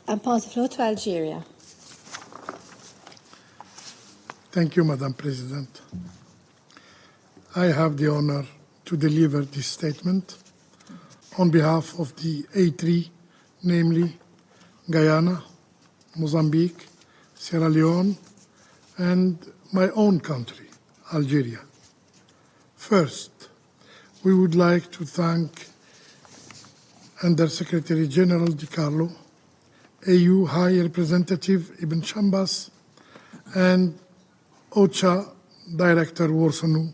and pass the floor to Algeria. Thank you, Madam President. I have the honor to deliver this statement on behalf of the A3, namely Guyana, Mozambique, Sierra Leone, and my own country, Algeria. First, we would like to thank Under-Secretary General Di Carlo, AU High Representative Ibn Shambas, and OCHA Director Worsanu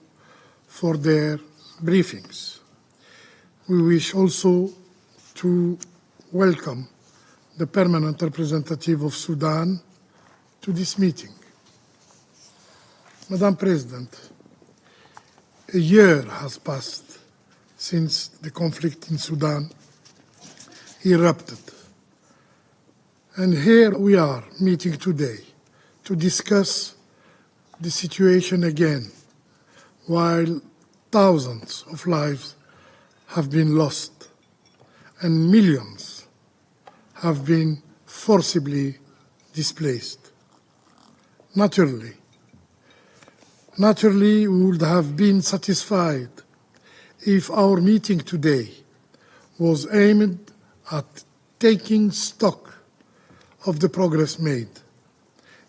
for their briefings. We wish also to welcome the permanent representative of Sudan to this meeting. Madam President, a year has passed since the conflict in Sudan erupted. And here we are meeting today to discuss the situation again, while thousands of lives have been lost and millions have been forcibly displaced. Naturally, we would have been satisfied if our meeting today was aimed at taking stock of the progress made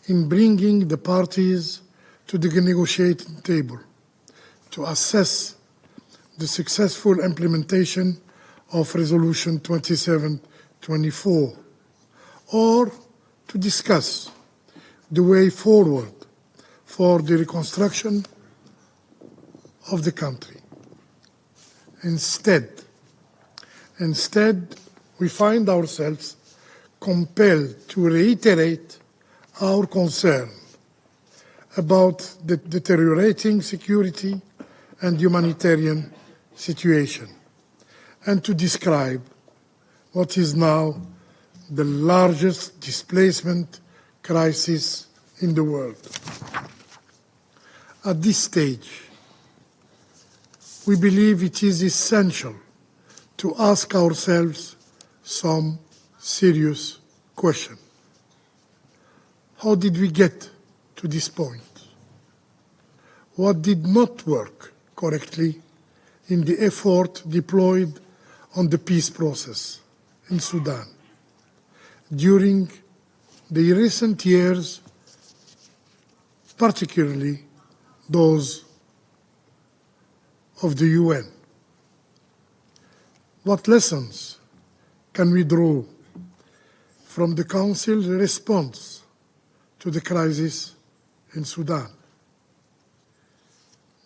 in bringing the parties to the negotiating table to assess the successful implementation of Resolution 2724, or to discuss the way forward for the reconstruction of the country. Instead, we find ourselves compelled to reiterate our concern about the deteriorating security and humanitarian situation, and to describe what is now the largest displacement crisis in the world. At this stage, we believe it is essential to ask ourselves some serious questions. How did we get to this point? What did not work correctly in the effort deployed on the peace process in Sudan during the recent years, particularly those of the UN? What lessons can we draw from the Council's response to the crisis in Sudan?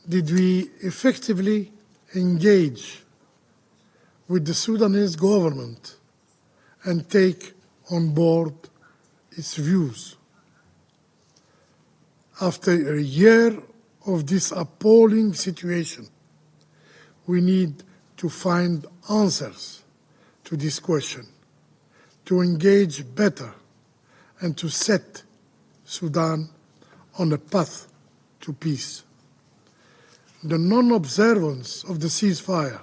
Did we effectively engage with the Sudanese government and take on board its views? After a year of this appalling situation, we need to find answers to this question, to engage better, and to set Sudan on a path to peace. The non-observance of the ceasefire,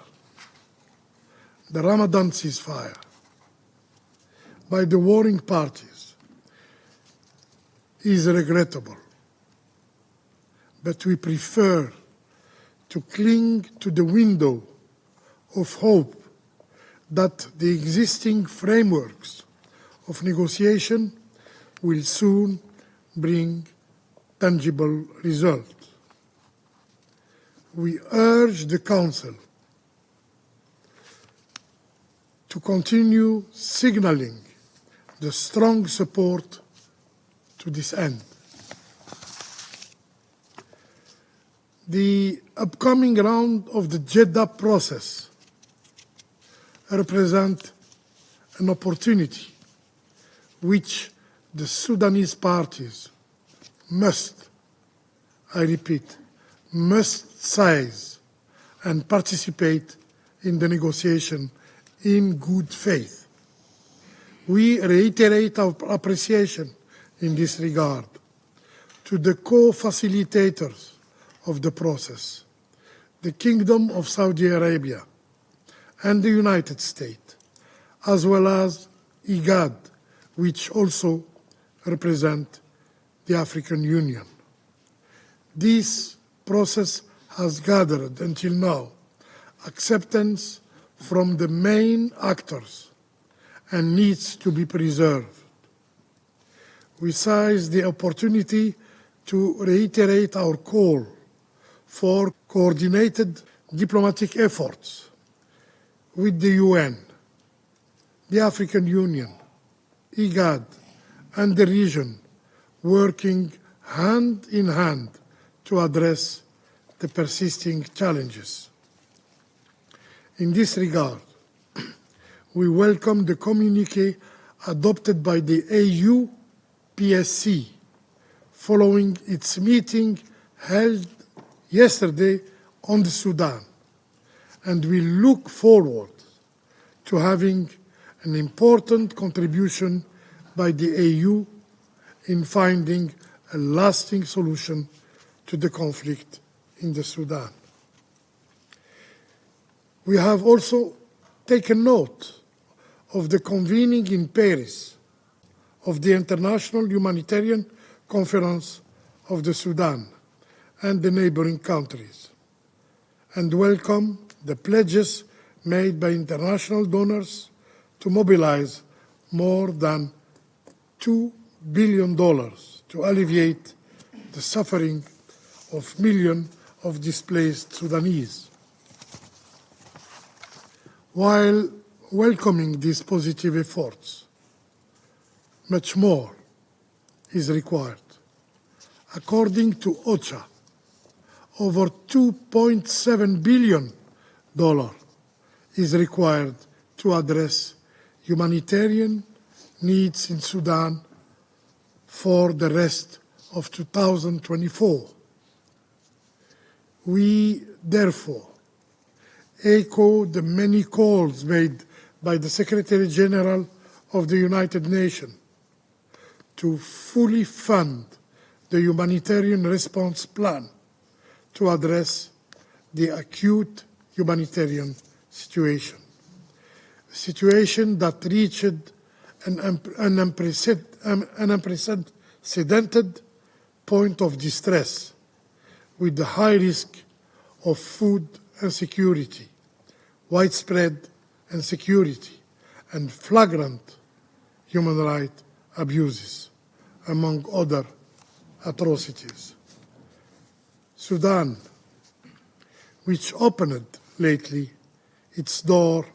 the Ramadan ceasefire, by the warring parties is regrettable, but we prefer to cling to the window of hope that the existing frameworks of negotiation will soon bring tangible results. We urge the Council to continue signaling the strong support to this end. The upcoming round of the Jeddah process represents an opportunity which the Sudanese parties must, I repeat, must seize and participate in the negotiation in good faith. We reiterate our appreciation in this regard to the co-facilitators of the process, the Kingdom of Saudi Arabia and the United States, as well as IGAD, which also represent the African Union. This process has gathered, until now, acceptance from the main actors and needs to be preserved. We seize the opportunity to reiterate our call for coordinated diplomatic efforts with the UN, the African Union, IGAD, and the region, working hand in hand to address the persisting challenges. In this regard, we welcome the communiqué adopted by the AU PSC following its meeting held yesterday on the Sudan, and we look forward to having an important contribution by the AU in finding a lasting solution to the conflict in the Sudan. We have also taken note of the convening in Paris of the International Humanitarian Conference of the Sudan and the neighboring countries, and welcome the pledges made by international donors to mobilize more than $2 billion to alleviate the suffering of millions of displaced Sudanese. While welcoming these positive efforts, much more is required. According to OCHA, over $2.7 billion is required to address humanitarian needs in Sudan for the rest of 2024. We, therefore, echo the many calls made by the Secretary General of the United Nations to fully fund the humanitarian response plan to address the acute humanitarian situation, a situation that reached an unprecedented point of distress with the high risk of food insecurity, widespread insecurity, and flagrant human rights abuses, among other atrocities. Sudan, which opened lately its door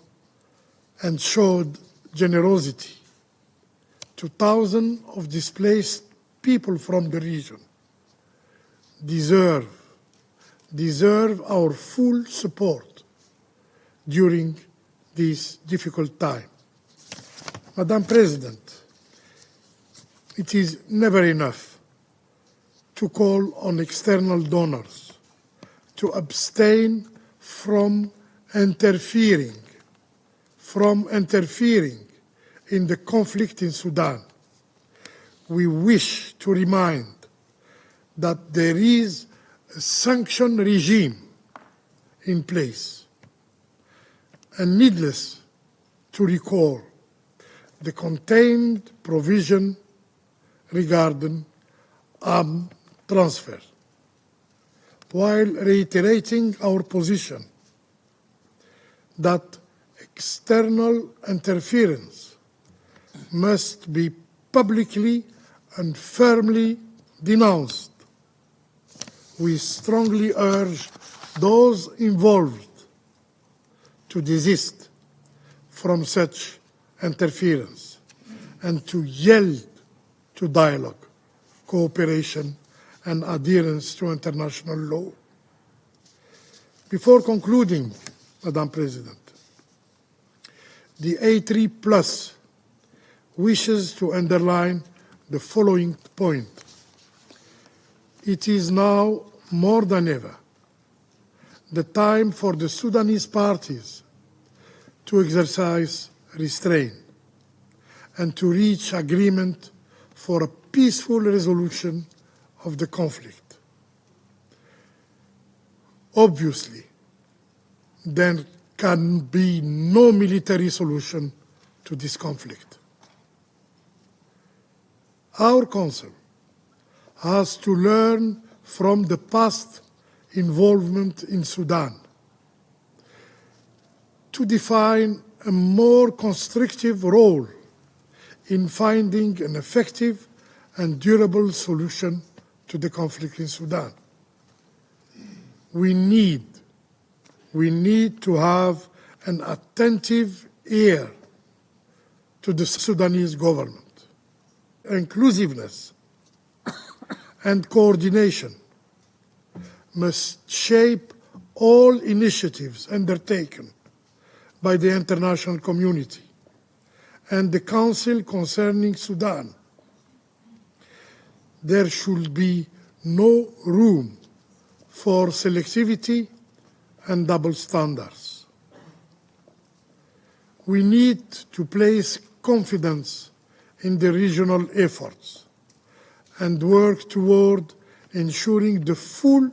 and showed generosity to thousands of displaced people from the region, deserve our full support during this difficult time. Madam President, it is never enough to call on external donors to abstain from interfering in the conflict in Sudan. We wish to remind that there is a sanction regime in place, and needless to recall the contained provision regarding arms transfer, while reiterating our position that external interference must be publicly and firmly denounced. We strongly urge those involved to desist from such interference and to yield to dialogue, cooperation, and adherence to international law. Before concluding, Madam President, the A3 Plus wishes to underline the following point. It is now more than ever the time for the Sudanese parties to exercise restraint and to reach agreement for a peaceful resolution of the conflict. Obviously, there can be no military solution to this conflict. Our Council has to learn from the past involvement in Sudan to define a more constructive role in finding an effective and durable solution to the conflict in Sudan. We need to have an attentive ear to the Sudanese government. Inclusiveness and coordination must shape all initiatives undertaken by the international community and the Council concerning Sudan. There should be no room for selectivity and double standards. We need to place confidence in the regional efforts and work toward ensuring the full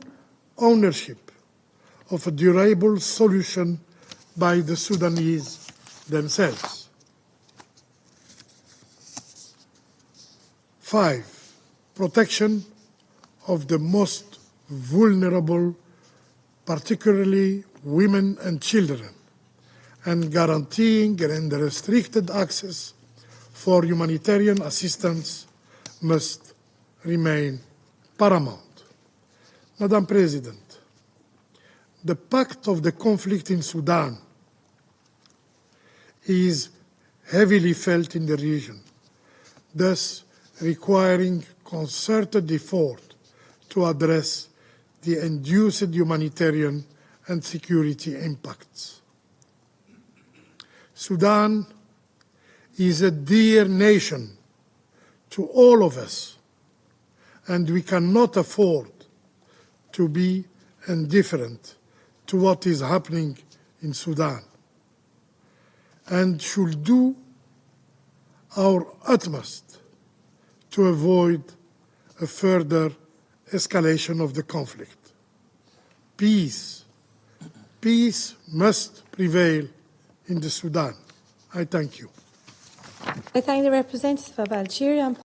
ownership of a durable solution by the Sudanese themselves. 5, protection of the most vulnerable, particularly women and children, and guaranteeing an unrestricted access for humanitarian assistance must remain paramount. Madam President, the impact of the conflict in Sudan is heavily felt in the region, thus requiring concerted effort to address the induced humanitarian and security impacts. Sudan is a dear nation to all of us, and we cannot afford to be indifferent to what is happening in Sudan, and should do our utmost to avoid a further escalation of the conflict. Peace must prevail in the Sudan. I thank you. I thank the representative of Algeria.